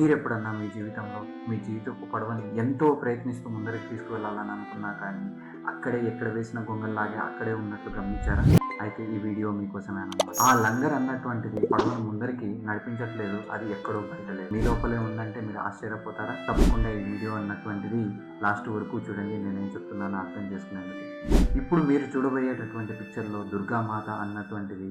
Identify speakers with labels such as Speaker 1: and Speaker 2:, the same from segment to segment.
Speaker 1: మీరెప్పుడన్నా మీ జీవితంలో మీ జీవితపు పడవని ఎంతో ప్రయత్నిస్తూ ముందరికి తీసుకువెళ్ళాలని అనుకున్నా కానీ అక్కడే ఎక్కడ వేసిన గొంగల్లాగే అక్కడే ఉన్నట్లు గమనించారా? అయితే ఈ వీడియో మీకోసమే అన్నమాట. ఆ లంగర్ అన్నటువంటిది పడవను ముందరికి నడిపించట్లేదు, అది ఎక్కడో బయటలేదు, మీ లోపలే ఉందంటే మీరు ఆశ్చర్యపోతారా? తప్పకుండా ఈ వీడియో అన్నటువంటిది లాస్ట్ వరకు చూడండి, నేనేం చెప్తున్నానో అర్థం చేసుకునేందుకు. ఇప్పుడు మీరు చూడబోయేటటువంటి పిక్చర్లో దుర్గామాత అన్నటువంటిది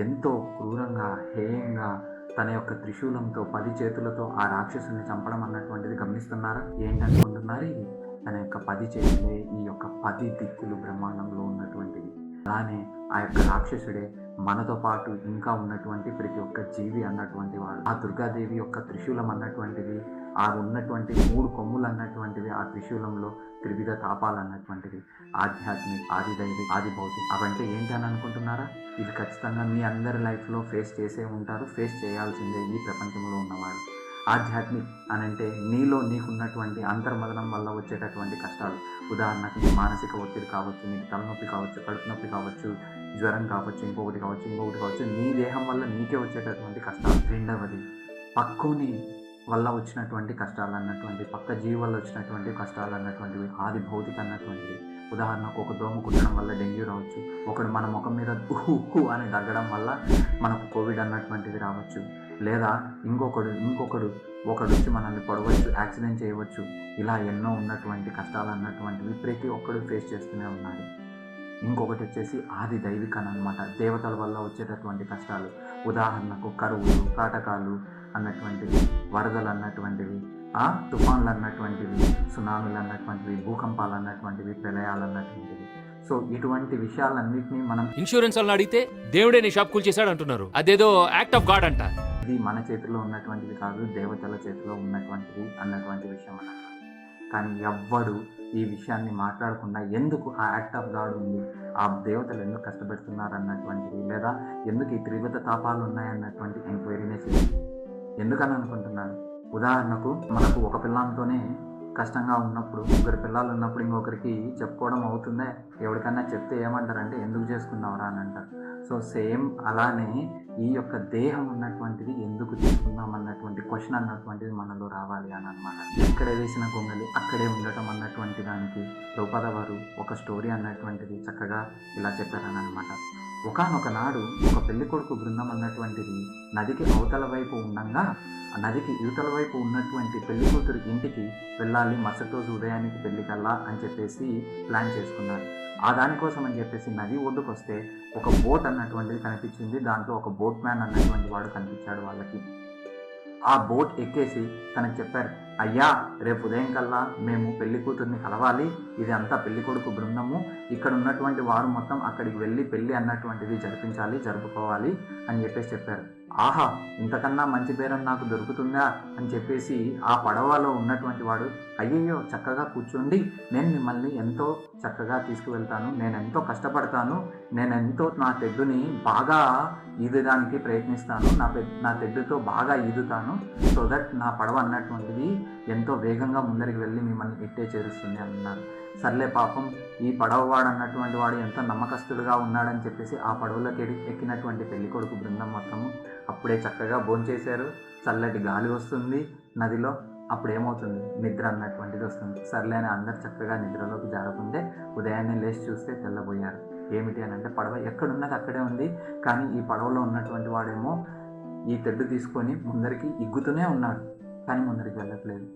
Speaker 1: ఎంతో క్రూరంగా, హేయంగా తన యొక్క త్రిశూలంతో 10 చేతులతో ఆ రాక్షసుని చంపడం అన్నటువంటిది గమనిస్తున్నారా? ఏంటనుకుంటున్నారు ఇది? తన యొక్క 10 చేతులే ఈ యొక్క 10 దిక్కులు బ్రహ్మాండంలో ఉన్నటువంటిది. అలానే ఆ యొక్క రాక్షసుడే మనతో పాటు ఇంకా ఉన్నటువంటి ప్రతి ఒక్క జీవి అన్నటువంటి వాడు. ఆ దుర్గాదేవి యొక్క త్రిశూలం అన్నటువంటిది, ఆ ఉన్నటువంటి 3 కొమ్ములు అన్నటువంటివి, ఆ త్రిశూలంలో త్రివిధ తాపాలు అన్నటువంటిది, ఆధ్యాత్మిక, ఆది దైవిక, ఆది భౌతిక. అవంటే ఏంటి అని అనుకుంటున్నారా? ఇది ఖచ్చితంగా మీ అందరి లైఫ్లో ఫేస్ చేసే ఉంటారు, ఫేస్ చేయాల్సిందే ఈ ప్రపంచంలో ఉన్నవాడు. ఆధ్యాత్మిక్ అనంటే నీలో నీకున్నటువంటి అంతర్మదనం వల్ల వచ్చేటటువంటి కష్టాలు. ఉదాహరణకు మానసిక ఒత్తిడి కావచ్చు, నీకు తలనొప్పి కావచ్చు, కడుపు నొప్పి కావచ్చు, జ్వరం కావచ్చు, ఇంకొకటి కావచ్చు, నీ దేహం వల్ల నీకే వచ్చేటటువంటి కష్టాలు. రెండవది పక్కుని వల్ల వచ్చినటువంటి కష్టాలు అన్నటువంటి, పక్క జీవి వల్ల వచ్చినటువంటి కష్టాలు అన్నటువంటివి, ఆది భౌతిక అన్నటువంటివి. ఉదాహరణకు ఒక దోమ కుట్టడం వల్ల డెంగ్యూ రావచ్చు, ఒకడు మన ముఖం మీద ఉహు అని దగ్గడం వల్ల మనకు కోవిడ్ అన్నటువంటిది రావచ్చు, లేదా ఒకడు వచ్చి మనల్ని పొడవచ్చు, యాక్సిడెంట్ చేయవచ్చు. ఇలా ఎన్నో ఉన్నటువంటి కష్టాలు అన్నటువంటివి ప్రతి ఒక్కడు ఫేస్ చేస్తూనే ఉన్నాడు. ఇంకొకటి వచ్చేసి ఆది దైవికన్ అనమాట, దేవతల వల్ల వచ్చేటటువంటి కష్టాలు. ఉదాహరణకు కరువులు, కాటకాలు అన్నటువంటివి, వరదలు అన్నటువంటివి, తుఫాన్లు అన్నటువంటివి, సునామీలు అన్నటువంటివి, భూకంపాలు అన్నటువంటివి, ప్రళయాలు అన్నటువంటివి. సో ఇటువంటి విషయాలన్నింటినీ మనం
Speaker 2: ఇన్సూరెన్స్ వాళ్ళని అడిగితే దేవుడే నీ షాప్ కూల్చేశాడు అంటున్నారు. అదేదో యాక్ట్ ఆఫ్ గాడ్ అంట.
Speaker 1: ఇది మన చేతిలో ఉన్నటువంటిది కాదు, దేవతల చేతిలో ఉన్నటువంటిది అన్నటువంటి విషయం అన్నమాట. కానీ ఎవ్వడు ఈ విషయాన్ని మాట్లాడకుండా ఎందుకు ఆ యాక్ట్ ఆఫ్ గాడ్ ఉంది, ఆ దేవతలు ఎందుకు కష్టపెడుతున్నారు అన్నటువంటిది, లేదా ఎందుకు ఈ త్రివిధ తాపాలు ఉన్నాయన్నటువంటి ఎంక్వైరీనే చేయాలి. ఎందుకని అనుకుంటున్నాను? ఉదాహరణకు మనకు ఒక పిల్లంతోనే కష్టంగా ఉన్నప్పుడు, 3 పిల్లలు ఉన్నప్పుడు ఇంకొకరికి చెప్పుకోవడం అవుతుందే? ఎవరికన్నా చెప్తే ఏమంటారంటే ఎందుకు చేసుకున్నావురా అని అంటారు. సో సేమ్ అలానే ఈ యొక్క దేహం ఉన్నటువంటిది ఎందుకు తీసుకున్నాం అన్నటువంటి క్వశ్చన్ అన్నటువంటిది మనలో రావాలి అని అనమాట. ఎక్కడ వేసిన గొంగలి అక్కడే ఉండటం అన్నటువంటి దానికి ద్రౌపద వారు ఒక స్టోరీ అన్నటువంటిది చక్కగా ఇలా చెప్పారని అనమాట. ఒకానొక నాడు ఒక పెళ్ళికొడుకు బృందం అన్నటువంటిది నదికి అవతల వైపు ఉండగా, నదికి యువతల వైపు ఉన్నటువంటి పెళ్లి కూతురు ఇంటికి వెళ్ళాలి, మరుసటి రోజు ఉదయానికి పెళ్ళికల్లా అని చెప్పేసి ప్లాన్ చేసుకున్నారు. ఆ దానికోసం అని చెప్పేసి నది ఒడ్డుకు వస్తే ఒక బోట్ అన్నటువంటిది కనిపించింది. దాంట్లో ఒక బోట్ మ్యాన్ అన్నటువంటి వాడు కనిపించాడు వాళ్ళకి. ఆ బోట్ ఎక్కేసి తనకు చెప్పారు, అయ్యా రేపు ఉదయం కల్లా మేము పెళ్లి కూతుర్ని కలవాలి, ఇది అంతా పెళ్లి కొడుకు బృందము, ఇక్కడ ఉన్నటువంటి వారు మొత్తం అక్కడికి వెళ్ళి పెళ్ళి అన్నటువంటిది జరుపుకోవాలి అని చెప్పేసి చెప్పారు. ఆహా, ఇంతకన్నా మంచి బేరం నాకు దొరుకుతుందా అని చెప్పేసి ఆ పడవలో ఉన్నటువంటి వాడు, అయ్యయ్యో చక్కగా కూర్చోండి, నేను మిమ్మల్ని ఎంతో చక్కగా తీసుకువెళ్తాను, నేను ఎంతో కష్టపడతాను, నేనెంతో నా తెడ్డుని బాగా ఈదడానికి ప్రయత్నిస్తాను, నా తెడ్డుతో బాగా ఈదుతాను, సో దట్ నా పడవ అన్నటువంటిది ఎంతో వేగంగా ముందరికి వెళ్ళి మిమ్మల్ని ఇట్టే చేరుస్తుంది అన్నారు. సర్లే పాపం ఈ పడవవాడు అన్నటువంటి వాడు ఎంతో నమ్మకస్తుడుగా ఉన్నాడని చెప్పేసి ఆ పడవలోకి ఎక్కినటువంటి పెళ్ళికొడుకు బృందం మొత్తము అప్పుడే చక్కగా భోంచేశారు. చల్లటి గాలి వస్తుంది నదిలో. అప్పుడు ఏమవుతుంది? నిద్ర అన్నటువంటిది వస్తుంది. సర్లే అని అందరు చక్కగా నిద్రలోకి జారుకుంటే ఉదయాన్నే లేచి చూస్తే తెల్లబోయారు. ఏమిటి అని అంటే పడవ ఎక్కడున్నది అక్కడే ఉంది, కానీ ఈ పడవలో ఉన్నటువంటి వాడేమో ఈ తెడ్డు తీసుకొని ముందరికి ఇగ్గుతూనే ఉన్నాడు, కానీ ముందరికి వెళ్ళట్లేదు.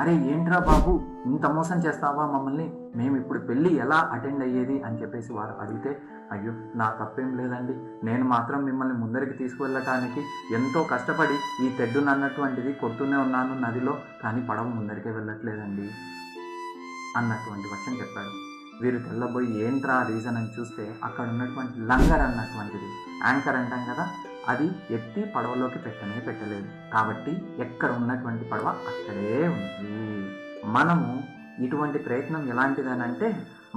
Speaker 1: అరే ఏంట్రా బాబు, ఇంత మోసం చేస్తావా మమ్మల్ని, మేము ఇప్పుడు పెళ్ళి ఎలా అటెండ్ అయ్యేది అని చెప్పేసి వారు అడిగితే, అయ్యో నా తప్పేం లేదండి, నేను మాత్రం మిమ్మల్ని ముందరికి తీసుకువెళ్ళటానికి ఎంతో కష్టపడి ఈ తెడ్డును అన్నటువంటిది కొడుతూనే ఉన్నాను నదిలో, కానీ పడవ ముందరికే వెళ్ళట్లేదండి అన్నటువంటి విషయం చెప్పాడు. వీరు తెల్లబోయి ఏంట్రా రీజన్ అని చూస్తే అక్కడ ఉన్నటువంటి లంగర్ అన్నటువంటిది, యాంకర్ అంటాం కదా, అది ఎత్తి పడవలోకి పెట్టలేదు. కాబట్టి ఎక్కడ ఉన్నటువంటి పడవ అక్కడే ఉంది. మనము ఇటువంటి ప్రయత్నం ఎలాంటిదని అంటే,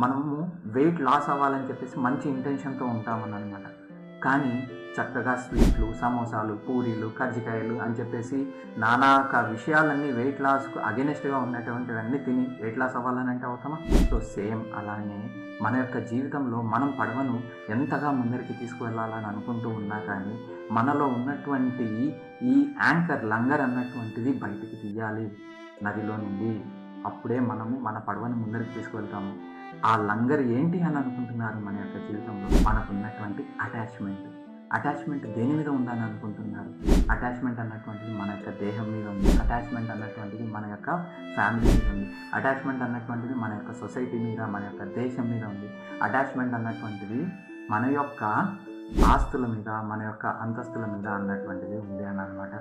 Speaker 1: మనము వెయిట్ లాస్ అవ్వాలని చెప్పేసి మంచి ఇంటెన్షన్తో ఉంటామని అనమాట. కానీ చక్కగా స్వీట్లు, సమోసాలు, పూరీలు, కజ్జికాయలు అని చెప్పేసి నానాక విషయాలన్నీ వెయిట్ లాస్కు అగెనిస్ట్గా ఉన్నటువంటివన్నీ తిని వెయిట్ లాస్ అవ్వాలని అంటే అవుతామా? సో సేమ్ అలానే మన యొక్క జీవితంలో మనం పడవను ఎంతగా ముందరికి తీసుకువెళ్ళాలని అనుకుంటూ ఉన్నా కానీ మనలో ఉన్నటువంటి ఈ యాంకర్ లంగర్ అన్నటువంటిది బయటికి తీయాలి నదిలో నుండి. అప్పుడే మనము మన పడవని ముందరికి తీసుకువెళ్తాము. ఆ లంగర్ ఏంటి అని అనుకుంటున్నారు మన యొక్క జీవితంలో? మనకున్నటువంటి అటాచ్మెంట్ దేని మీద ఉందని అనుకుంటున్నారు? అటాచ్మెంట్ అన్నటువంటిది మన యొక్క దేహం మీద ఉంది. అటాచ్మెంట్ అన్నటువంటిది మన యొక్క ఫ్యామిలీ మీద ఉంది. అటాచ్మెంట్ అన్నటువంటిది మన యొక్క సొసైటీ మీద, మన యొక్క దేశం మీద ఉంది. అటాచ్మెంట్ అన్నటువంటిది మన యొక్క ఆస్తుల మీద, మన యొక్క అంతస్తుల మీద అన్నటువంటిది ఉంది అని అనమాట.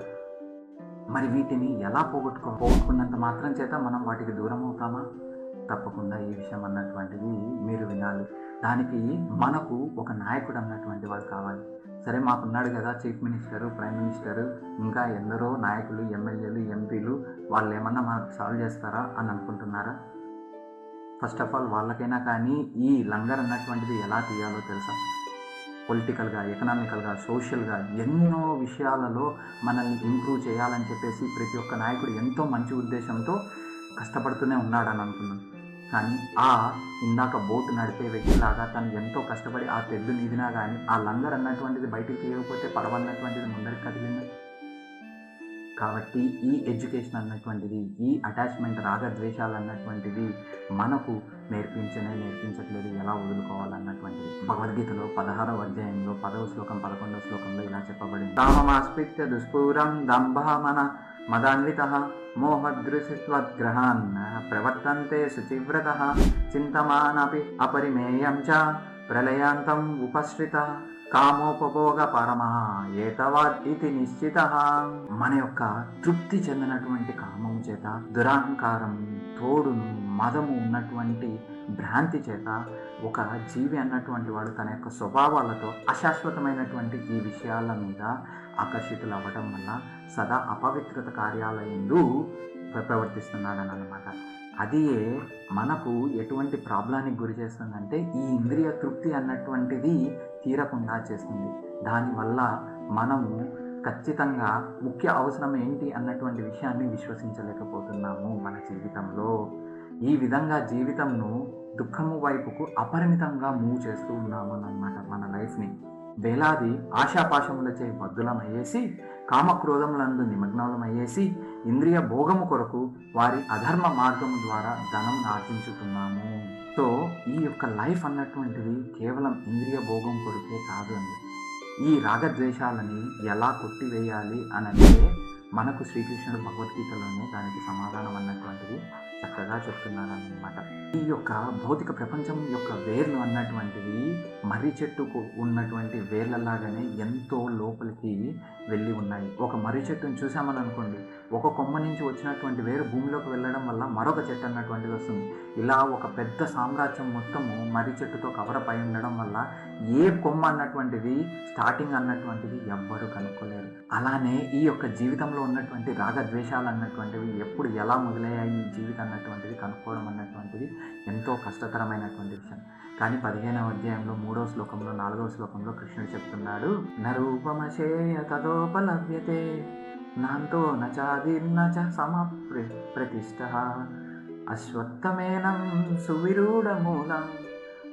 Speaker 1: మరి వీటిని ఎలా పోగొట్టుకున్నంత మాత్రం చేత మనం వాటికి దూరం అవుతామా? తప్పకుండా ఈ విషయం అన్నటువంటిది మీరు వినాలి. దానికి మనకు ఒక నాయకుడు అన్నటువంటి వాడు కావాలి. సరే, మాకున్నాడు కదా చీఫ్ మినిస్టరు, ప్రైమ్ మినిస్టరు, ఇంకా ఎందరో నాయకులు, ఎమ్మెల్యేలు, ఎంపీలు, వాళ్ళు ఏమన్నా మనకు సాల్వ్ చేస్తారా అని అనుకుంటున్నారా? ఫస్ట్ ఆఫ్ ఆల్ వాళ్ళకైనా కానీ ఈ లంగర్ అన్నటువంటిది ఎలా తీయాలో తెలుసా? పొలిటికల్గా, ఎకనామికల్గా, సోషల్గా ఎన్నో విషయాలలో మనల్ని ఇంప్రూవ్ చేయాలని చెప్పేసి ప్రతి ఒక్క నాయకుడు ఎంతో మంచి ఉద్దేశంతో కష్టపడుతూనే ఉన్నాడని అనుకున్నాను. కానీ ఇందాక బోటు నడిపే వ్యక్తిలాగా తను ఎంతో కష్టపడి ఆ తెడ్డు నీదినా కానీ ఆ లంగర్ అన్నటువంటిది బయటికి తీయకపోతే పడవ అన్నటువంటిది ముందరికి కదిలింది. కాబట్టి ఈ ఎడ్యుకేషన్ అన్నటువంటిది, ఈ అటాచ్మెంట్, రాగద్వేషాలు అన్నటువంటిది మనకు నేర్పించట్లేదు ఎలా వదులుకోవాలన్నటువంటిది. భగవద్గీతలో 16వ అధ్యాయంలో 10వ శ్లోకం 11వ శ్లోకంలో ఇలా చెప్పబడింది. కామమాస్పిత్య దుష్పూరం దంభమన మదాన్వితః మోహదృశిత్వద్గ్రహాన్ ప్రవర్తంతే శుచివ్రతః చింతమానపి అపరిమేయం చ ప్రళయాంతం ఉపశ్రితః కామోపభోగ పరమః ఏతవాద్ ఇతి నిశ్చితః. మన యొక్క తృప్తి చెందినటువంటి కామం చేత, దురహంకారం, తోడును, మదము ఉన్నటువంటి భ్రాంతి చేత ఒక జీవి అన్నటువంటి వాడు తన యొక్క స్వభావాలతో అశాశ్వతమైనటువంటి ఈ విషయాల మీద ఆకర్షితులు అవ్వడం వల్ల సదా అపవిత్రత కార్యాలయంలో ప్రవర్తిస్తున్నాడని అన్నమాట. అది మనకు ఎటువంటి ప్రాబ్లానికి గురి చేస్తుందంటే ఈ ఇంద్రియ తృప్తి అన్నటువంటిది తీరకుండా చేస్తుంది. దానివల్ల మనము ఖచ్చితంగా ముఖ్య అవసరం ఏంటి అన్నటువంటి విషయాన్ని విశ్వసించలేకపోతున్నాము మన జీవితంలో. ఈ విధంగా జీవితంను దుఃఖము వైపుకు అపరిమితంగా మూవ్ చేస్తూ ఉన్నాము అన్నమాట. మన లైఫ్ని వేలాది ఆశాపాశములచే బద్దులమయ్యేసి, కామక్రోధములందు నిమగ్నములమయ్యేసి, ఇంద్రియ భోగము కొరకు వారి అధర్మ మార్గము ద్వారా ధనం ఆర్జించుతున్నాము. సో ఈ యొక్క లైఫ్ అన్నటువంటిది కేవలం ఇంద్రియ భోగం కొరకే కాదు అండి. ఈ రాగద్వేషాలని ఎలా కొట్టివేయాలి అనంటే మనకు శ్రీకృష్ణుడు భగవద్గీతలోనే దానికి సమాధానం అన్నటువంటిది చక్కగా చెప్తున్నారన్నమాట. ఈ యొక్క భౌతిక ప్రపంచం యొక్క వేర్లు అన్నటువంటివి మర్రి చెట్టుకు ఉన్నటువంటి వేర్లలాగానే ఎంతో లోపలికి వెళ్ళి ఉన్నాయి. ఒక మర్రి చెట్టును చూసామని అనుకోండి, ఒక కొమ్మ నుంచి వచ్చినటువంటి వేరు భూమిలోకి వెళ్ళడం వల్ల మరొక చెట్టు అన్నటువంటిది వస్తుంది. ఇలా ఒక పెద్ద సామ్రాజ్యం మొత్తము మర్రి చెట్టుతో కవరప్ అయి ఉండడం వల్ల ఏ కొమ్మ అన్నటువంటిది స్టార్టింగ్ అన్నటువంటిది ఎవ్వరూ కనుక్కోలేరు. అలానే ఈ యొక్క జీవితంలో ఉన్నటువంటి రాగద్వేషాలు అన్నటువంటివి ఎప్పుడు ఎలా మొదలయ్యాయి ఈ జీవితం అన్నటువంటిది కనుక్కోవడం అన్నటువంటిది ఎంతో కష్టతరమైనటువంటి విషయం. కానీ 15వ అధ్యాయంలో 3వ శ్లోకంలో 4వ శ్లోకంలో కృష్ణుడు చెప్తున్నాడు, నరూపమశేయ తదోపలభ్యతే నాంతో నచాదీర్ణ చ సమప్రతిష్ఠః అశ్వత్థమేనం సువిరూఢమూలం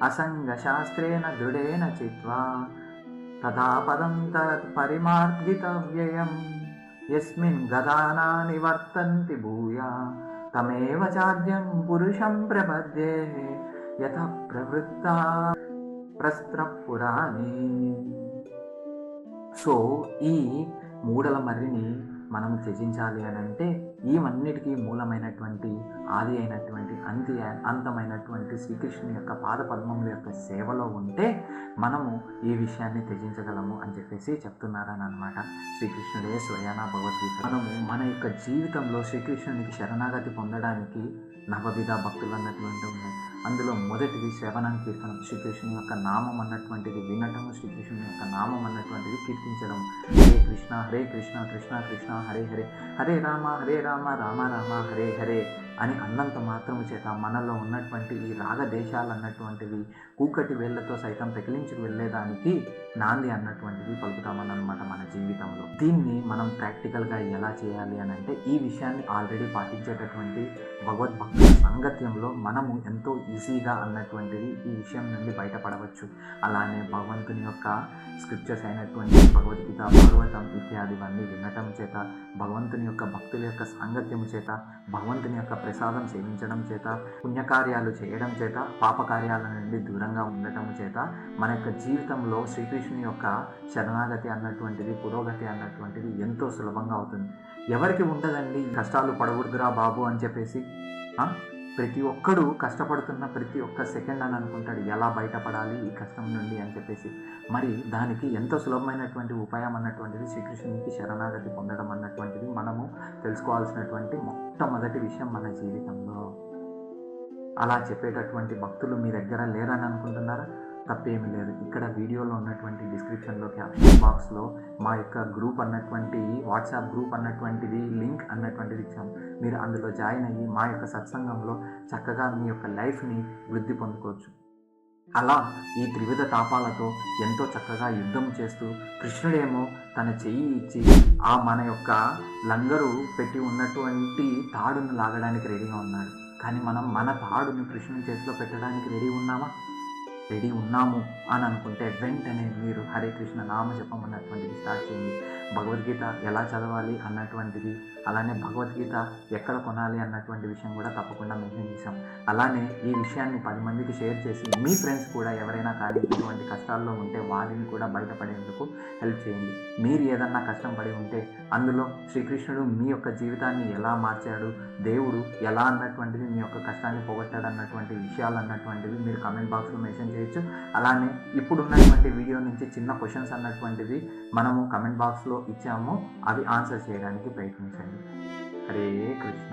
Speaker 1: అసంగశాస్త్రేణ దృఢేన చిత్వా తథా పదం తత్ పరిమార్గితవ్యయం యస్మిన్ గదానా నివర్తంతి భూయా తమేవ చాద్యం పురుషం ప్రపద్యే యథ ప్రవృత్తా ప్రస్త్రపురాణి. సో ఈ మూడల మర్రిని మనం త్యజించాలి అని అంటే ఇవన్నిటికీ మూలమైనటువంటి ఆది అయినటువంటి అంతమైనటువంటి శ్రీకృష్ణుని యొక్క పాద పద్మముల యొక్క సేవలో ఉంటే మనము ఈ విషయాన్ని త్యజించగలము అని చెప్పేసి చెప్తున్నారని అనమాట. శ్రీకృష్ణుడే స్వయాన భగవద్గీత. మనము మన యొక్క జీవితంలో శ్రీకృష్ణునికి శరణాగతి పొందడానికి నవవిధ భక్తులు అన్నటువంటి ఉన్నాయి. అందులో మొదటిది శ్రవణం, కీర్తనం. శ్రీకృష్ణుని యొక్క నామం అన్నటువంటిది వినటము, శ్రీకృష్ణుని యొక్క నామం అన్నటువంటిది కీర్తించడం. హరే కృష్ణ కృష్ణ కృష్ణ హరే హరే, హరే రామ రామ రామ హరే హరే. అని అన్నంత మాత్రము చేత మనలో ఉన్నటువంటి ఈ రాగదేశాలు అన్నటువంటివి కూకటి వేళ్లతో సైతం పెకిలించుకు వెళ్ళేదానికి నాంది అన్నటువంటిది పలుకుతామన్నమాట మన జీవితంలో. దీన్ని మనం ప్రాక్టికల్గా ఎలా చేయాలి అని అంటే ఈ విషయాన్ని ఆల్రెడీ పాటించేటటువంటి భగవద్భక్తుల సాంగత్యంలో మనము ఎంతో ఈజీగా అన్నటువంటిది ఈ విషయం నుండి బయటపడవచ్చు. అలానే భగవంతుని యొక్క స్క్రిప్చర్స్ అయినటువంటి భగవద్గీత, భాగవతం ఇత్యాదివన్నీ వినటం చేత, భగవంతుని యొక్క భక్తుల యొక్క సాంగత్యము చేత, భగవంతుని యొక్క ప్రసాదం సేవించడం చేత, పుణ్యకార్యాలు చేయడం చేత, పాపకార్యాల నుండి దూరంగా ఉండటం చేత మన యొక్క జీవితంలో శ్రీకృష్ణుని యొక్క శరణాగతి అన్నటువంటిది, పురోగతి అన్నటువంటిది ఎంతో సులభంగా అవుతుంది. ఎవరికి ఉంటుందండి కష్టాలు పడకూడదురా బాబు అని చెప్పేసి? ప్రతి ఒక్కడు కష్టపడుతున్న ప్రతి ఒక్క సెకండ్ అని అనుకుంటాడు ఎలా బయటపడాలి ఈ కష్టం నుండి అని చెప్పేసి. మరి దానికి ఎంతో సులభమైనటువంటి ఉపాయం అన్నటువంటిది శ్రీకృష్ణునికి శరణాగతి పొందడం అన్నటువంటిది మనము తెలుసుకోవాల్సినటువంటి మొట్టమొదటి విషయం మన జీవితంలో. అలా చెప్పేటటువంటి భక్తులు మీ దగ్గర లేరని అనుకుంటున్నారా? తప్పేమీ లేదు. ఇక్కడ వీడియోలో ఉన్నటువంటి డిస్క్రిప్షన్లో క్యాప్షన్ బాక్స్లో మా యొక్క గ్రూప్ అన్నటువంటి వాట్సాప్ గ్రూప్ అన్నటువంటిది లింక్ అన్నటువంటిది ఇచ్చాము. మీరు అందులో జాయిన్ అయ్యి మా యొక్క సత్సంగంలో చక్కగా మీ యొక్క లైఫ్ని వృద్ధి పొందుకోవచ్చు. అలా ఈ త్రివిధ తాపాలతో ఎంతో చక్కగా యుద్ధం చేస్తూ కృష్ణుడేమో తన చెయ్యి ఇచ్చి ఆ మన యొక్క లంగరు పెట్టి ఉన్నటువంటి తాడును లాగడానికి రెడీగా ఉన్నాడు. కానీ మనం మన తాడును కృష్ణుని చేతిలో పెట్టడానికి రెడీ ఉన్నాము అని అనుకుంటే వెంటనే మీరు హరే కృష్ణ నామ జపం అన్నటువంటిది స్టార్ట్ చేయండి. భగవద్గీత ఎలా చదవాలి అన్నటువంటిది, అలానే భగవద్గీత ఎక్కడ కొనాలి అన్నటువంటి విషయం కూడా తప్పకుండా మెన్షన్ చేశాం. అలానే ఈ విషయాన్ని 10 మందికి షేర్ చేసి మీ ఫ్రెండ్స్ కూడా ఎవరైనా కానీ ఇటువంటి కష్టాల్లో ఉంటే వారిని కూడా బయటపడేందుకు హెల్ప్ చేయండి. మీరు ఏదన్నా కష్టం పడి ఉంటే అందులో శ్రీకృష్ణుడు మీ యొక్క జీవితాన్ని ఎలా మార్చాడు, దేవుడు ఎలా అన్నటువంటిది మీ యొక్క కష్టాన్ని పోగొట్టాడు అన్నటువంటి విషయాలు అన్నటువంటివి మీరు కామెంట్ బాక్స్లో మెన్షన్ చేయొచ్చు. అలానే ఇప్పుడున్నటువంటి వీడియో నుంచి చిన్న క్వశ్చన్స్ అన్నటువంటివి మనము కామెంట్ బాక్స్లో ఇచ్చాము, అవి ఆన్సర్ చేయడానికి ప్రయత్నించండి. హరే కృష్ణ.